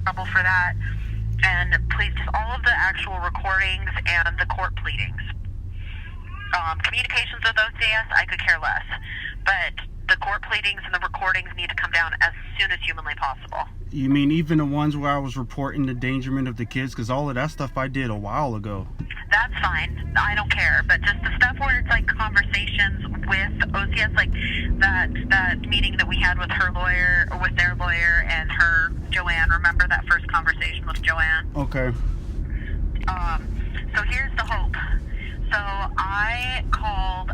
trouble for that. And please, just all of the actual recordings and the court pleadings. Communications with OCS, I could care less. But the court pleadings and the recordings need to come down as soon as humanly possible. You mean even the ones where I was reporting the endangerment of the kids? Because all of that stuff I did a while ago. That's fine. I don't care. But just the stuff where it's like conversations with OCS, like that meeting that we had with her lawyer, or with their lawyer and her, Joanne. Remember that first conversation with Joanne? Okay. So here's the hope. So I called,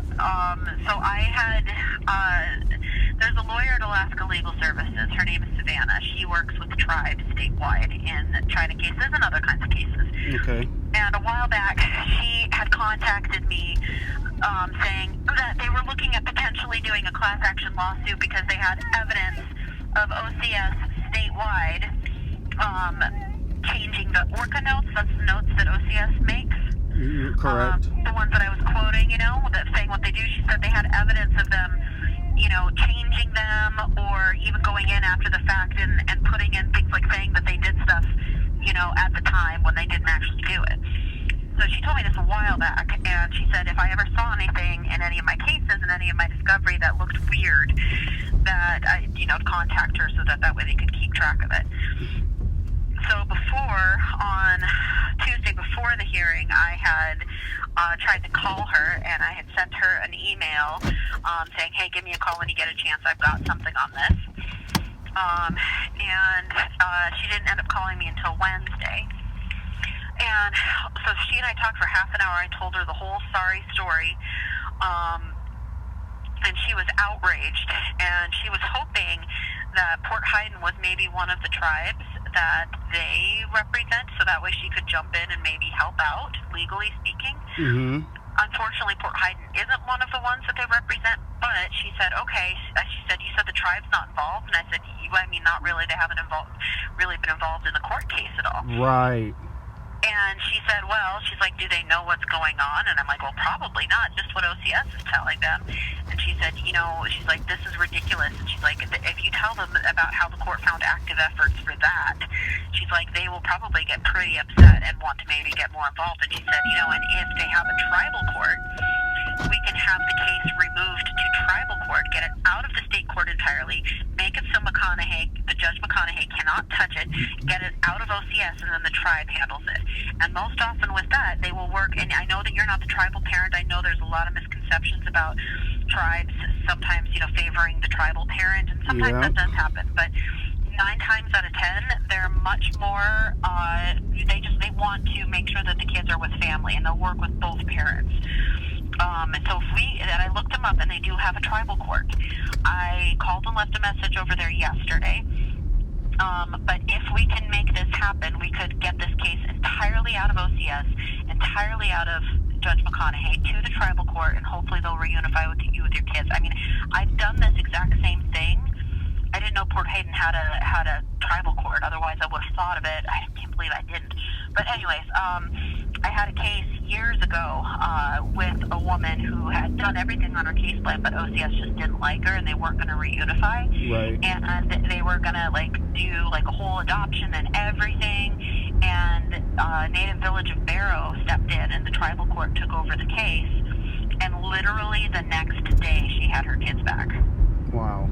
there's a lawyer at Alaska Legal Services. Her name is Savannah. She works with tribes statewide in China cases and other kinds of cases. Okay. And a while back, she had contacted me saying that they were looking at potentially doing a class action lawsuit because they had evidence of OCS statewide changing the ORCA notes. That's the notes that OCS makes. Correct. The ones that I was quoting, that saying what they do. She said they had evidence of them, changing them or even going in after the fact and putting in things like saying that they did stuff, at the time when they didn't actually do it. So she told me this a while back, and she said if I ever saw anything in any of my cases and any of my discovery that looked weird, that I, contact her so that way they could keep track of it. So on Tuesday before the hearing, I had tried to call her, and I had sent her an email saying, hey, give me a call when you get a chance. I've got something on this. She didn't end up calling me until Wednesday. And so she and I talked for half an hour. I told her the whole sorry story. And she was outraged, and she was hoping that Port Haydn was maybe one of the tribes that they represent, so that way she could jump in and maybe help out, legally speaking. Mm-hmm. Unfortunately, Port Haydn isn't one of the ones that they represent, but she said, okay, she said, you said the tribe's not involved, and I said, not really, they haven't really been involved in the court case at all. Right. And she said, she's like, do they know what's going on? And I'm like, well, probably not, just what OCS is telling them. And she said, she's like, this is ridiculous. And she's like, if you tell them about how the court found active efforts for that, she's like, they will probably get pretty upset and want to maybe get more involved. And she said, and if they have a tribal court, we can have the case removed to tribal court, get it out of the state court entirely, make it so the Judge McConaughey cannot touch it, get it out of OCS, and then the tribe handles it. And most often with that, they will work, and I know that you're not the tribal parent. I know there's a lot of misconceptions about tribes sometimes, favoring the tribal parent, and sometimes that does happen. But 9 times out of 10, they're much more, they want to make sure that the kids are with family, and they'll work with both parents. And so I looked them up, and they do have a tribal court. I called and left a message over there yesterday. But if we can make this happen, we could get this case entirely out of OCS, entirely out of Judge McConaughey to the tribal court, and hopefully they'll reunify with you with your kids. I mean, I've done this exact same thing. I didn't know Port Haydn had a tribal court. Otherwise, I would have thought of it. I can't believe I didn't. But anyways, I had a case years ago with a woman who had done everything on her case plan, but OCS just didn't like her, and they weren't going to reunify. Right. And they were going to do a whole adoption and everything. And Native Village of Barrow stepped in, and the tribal court took over the case. And literally the next day, she had her kids back. Wow.